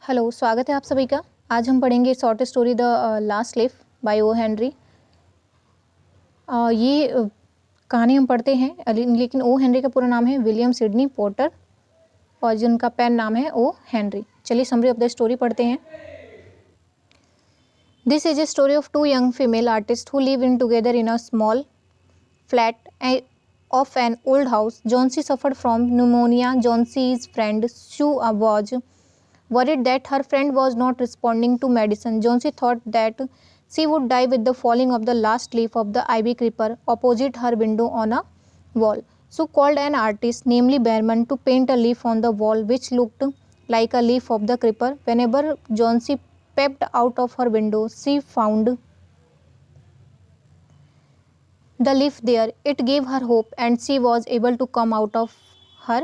Hello, स्वागत है आप सभी का। आज हम पढ़ेंगे short story the last leaf by O Henry. ये कहानी हम पढ़ते हैं, लेकिन ओ हेनरी का पूरा नाम है विलियम सिडनी पोर्टर और जिनका पेन नाम है ओ हेनरी। चलिए समरी ऑफ द स्टोरी पढ़ते हैं। This is a story of two young female artist who live in together in a small flat of an old house. Johnsy suffered from pneumonia. Johnsy's friend Sue was worried that her friend was not responding to medicine. Johnsy thought that she would die with the falling of the last leaf of the ivy creeper opposite her window on a wall. Sue called an artist, namely Behrman, to paint a leaf on the wall which looked like a leaf of the creeper. Whenever Johnsy peeped out of her window, she found the leaf there. It gave her hope and she was able to come out of her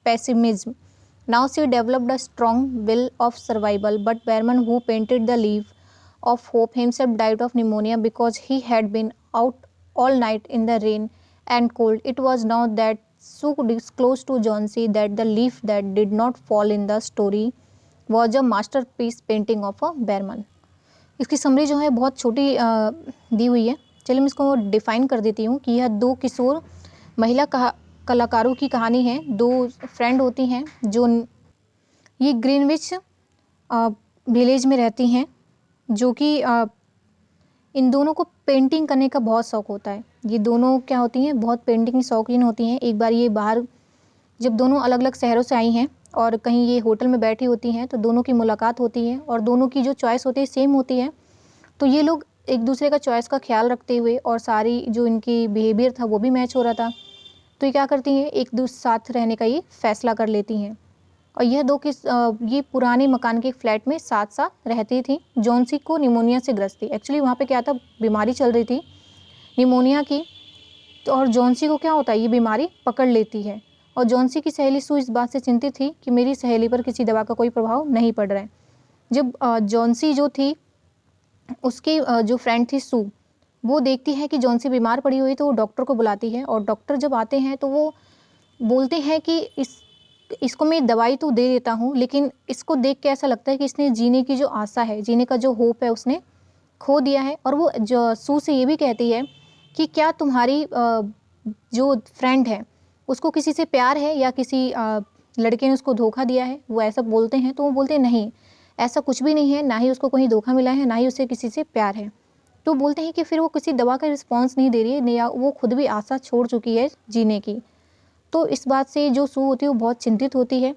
pessimism. Now she developed a strong will of survival, but Behrman, who painted the leaf of hope, himself died of pneumonia because he had been out all night in the rain and cold. It was now that Sue disclosed to Johnsy that the leaf that did not fall in the story was a masterpiece painting of a Behrman. इसकी summary जो है बहुत छोटी दी हुई है। चलिए मैं इसको डिफ़ाइन कर देती हूँ कि यह दो किशोर महिला कलाकारों की कहानी है। दो फ्रेंड होती हैं जो ये ग्रीनविच विलेज में रहती हैं, जो कि इन दोनों को पेंटिंग करने का बहुत शौक़ होता है। ये दोनों क्या होती हैं, बहुत पेंटिंग की शौकीन होती हैं। एक बार ये बाहर जब दोनों अलग अलग शहरों से आई हैं और कहीं ये होटल में बैठी होती हैं तो दोनों की मुलाकात होती है और दोनों की जो चॉइस होती है सेम होती है। तो ये लोग एक दूसरे का चॉइस का ख्याल रखते हुए और सारी जो इनकी बिहेवियर था वो भी मैच हो रहा था, तो ये क्या करती हैं, एक दूसरे साथ रहने का ये फैसला कर लेती हैं। और यह दो ये पुराने मकान के एक फ्लैट में साथ साथ रहती थी। जॉन्सी को निमोनिया से ग्रस्त थी। एक्चुअली वहाँ पे क्या था, बीमारी चल रही थी निमोनिया की। तो और जॉन्सी को क्या होता है, ये बीमारी पकड़ लेती है। और जॉन्सी की सहेली सू इस बात से चिंतित थी कि मेरी सहेली पर किसी दवा का कोई प्रभाव नहीं पड़ रहा है। जब जॉन्सी जो थी, उसकी जो फ्रेंड थी सू, वो देखती है कि जॉन्सी बीमार पड़ी हुई तो वो डॉक्टर को बुलाती है। और डॉक्टर जब आते हैं तो वो बोलते हैं कि इसको मैं दवाई तो दे देता हूँ, लेकिन इसको देख के ऐसा लगता है कि इसने जीने की जो आशा है, जीने का जो होप है, उसने खो दिया है। और वो जो सू से ये भी कहती है कि क्या तुम्हारी जो फ्रेंड है उसको किसी से प्यार है या किसी लड़के ने उसको धोखा दिया है। वो ऐसा बोलते हैं तो वो बोलते हैं नहीं, ऐसा कुछ भी नहीं है, ना ही उसको कहीं धोखा मिला है, ना ही उसे किसी से प्यार है। तो बोलते हैं कि फिर वो किसी दवा का रिस्पॉन्स नहीं दे रही है, या वो खुद भी आशा छोड़ चुकी है जीने की। तो इस बात से जो सू होती है वो बहुत चिंतित होती है।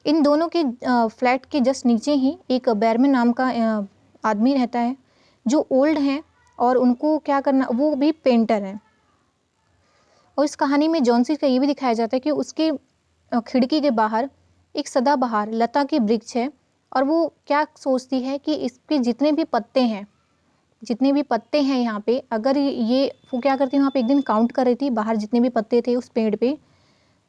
इन दोनों के फ्लैट के जस्ट नीचे ही एक बेरमैन नाम का आदमी रहता है जो ओल्ड हैं और उनको क्या करना, वो भी पेंटर हैं। और इस कहानी में जॉन्सी का ये भी दिखाया जाता है कि उसके खिड़की के बाहर एक सदाबहार लता की वृक्ष है और वो क्या सोचती है कि इसके जितने भी पत्ते हैं यहाँ पे, अगर ये वो क्या करती है, वहाँ पे एक दिन काउंट कर रही थी बाहर जितने भी पत्ते थे उस पेड़ पे,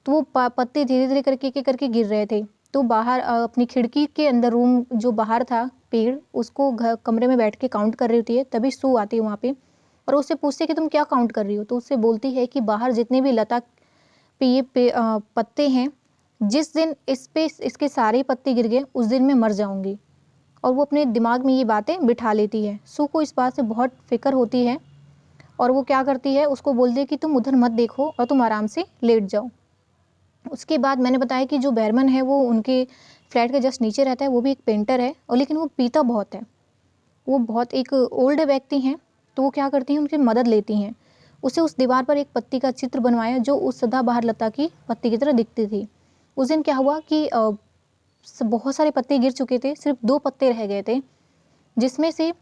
तो वो पत्ते धीरे धीरे करके गिर रहे थे। तो बाहर अपनी खिड़की के अंदर रूम जो बाहर था पेड़, उसको कमरे में बैठ के काउंट कर रही होती है। तभी सू आती है वहाँ पे और उससे पूछते कि तुम क्या काउंट कर रही हो। तो उससे बोलती है कि बाहर जितने भी लता पे ये पत्ते हैं, जिस दिन इसके सारे पत्ते गिर गए उस दिन मैं मर जाऊंगी। और वो अपने दिमाग में ये बातें बिठा लेती है। सू को इस बात से बहुत फिक्र होती है और वो क्या करती है, उसको बोलती है कि तुम उधर मत देखो और तुम आराम से लेट जाओ। उसके बाद मैंने बताया कि जो बेरमन है वो उनके फ्लैट के जस्ट नीचे रहता है। वो भी एक पेंटर है और लेकिन वो पीता बहुत है। वो बहुत एक ओल्ड व्यक्ति हैं, तो वो क्या करती हैं, उनकी मदद लेती हैं। उसे उस दीवार पर एक पत्ती का चित्र बनवाया जो उस सदाबहार लता की पत्ती की तरह दिखती थी। उस दिन क्या हुआ कि बहुत सारे पत्ते गिर चुके थे, सिर्फ 2 पत्ते रह गए थे, जिसमें से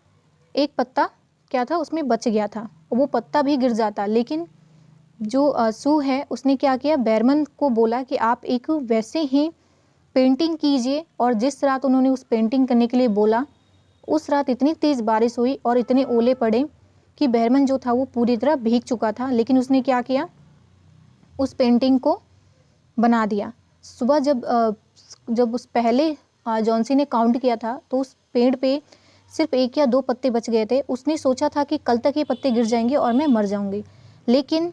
एक पत्ता क्या था, उसमें बच गया था। वो पत्ता भी गिर जाता, लेकिन जो सू है उसने क्या किया, बेरमन को बोला कि आप एक वैसे ही पेंटिंग कीजिए। और जिस रात उन्होंने उस पेंटिंग करने के लिए बोला, उस रात इतनी तेज़ बारिश हुई और इतने ओले पड़े कि बेरमन जो था वो पूरी तरह भीग चुका था। लेकिन उसने क्या किया, उस पेंटिंग को बना दिया। सुबह जब उस पहले जॉन्सी ने काउंट किया था तो उस पेड़ पे सिर्फ 1 या 2 पत्ते बच गए थे। उसने सोचा था कि कल तक ये पत्ते गिर जाएंगे और मैं मर जाऊंगी। लेकिन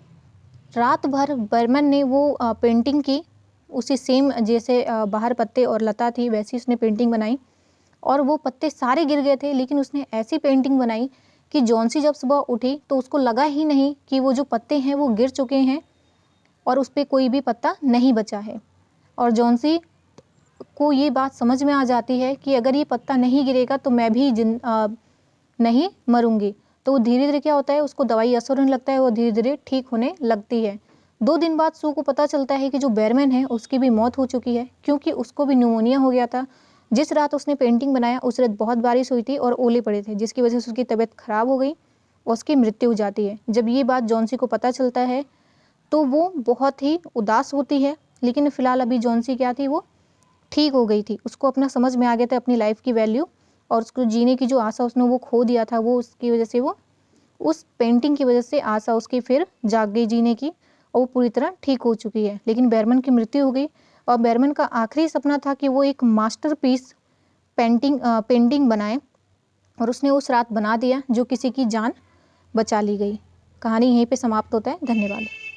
रात भर बेरमन ने वो पेंटिंग की उसी सेम जैसे बाहर पत्ते और लता थी वैसी उसने पेंटिंग बनाई और वो पत्ते सारे गिर गए थे, लेकिन उसने ऐसी पेंटिंग बनाई कि जॉन्सी जब सुबह उठी तो उसको लगा ही नहीं कि वो जो पत्ते हैं वो गिर चुके हैं और उस पर कोई भी पत्ता नहीं बचा है। और जॉन्सी को ये बात समझ में आ जाती है कि अगर ये पत्ता नहीं गिरेगा तो मैं भी नहीं मरूंगी। तो वो धीरे धीरे क्या होता है, उसको दवाई असर होने लगता है, वो धीरे धीरे ठीक होने लगती है। 2 दिन बाद सू को पता चलता है कि जो बेयरमैन है उसकी भी मौत हो चुकी है, क्योंकि उसको भी न्यूमोनिया हो गया था। जिस रात उसने पेंटिंग बनाया उस रात बहुत बारिश हुई थी और ओले पड़े थे, जिसकी वजह से उसकी तबीयत खराब हो गई और उसकी मृत्यु हो जाती है। जब ये बात जॉन्सी को पता चलता है तो वो बहुत ही उदास होती है, लेकिन फिलहाल अभी जॉन्सी क्या थी, वो ठीक हो गई थी। उसको अपना समझ में आ गया था अपनी लाइफ की वैल्यू, और उसको जीने की जो आशा उसने वो खो दिया था, वो उसकी वजह से, वो उस पेंटिंग की वजह से आशा उसकी फिर जाग गई जीने की और वो पूरी तरह ठीक हो चुकी है। लेकिन बेयरमैन की मृत्यु हो गई और बेयरमैन का आखिरी सपना था कि वो एक मास्टरपीस पेंटिंग बनाए और उसने उस रात बना दिया, जो किसी की जान बचा ली गई। कहानी यहीं पे समाप्त होता है। धन्यवाद।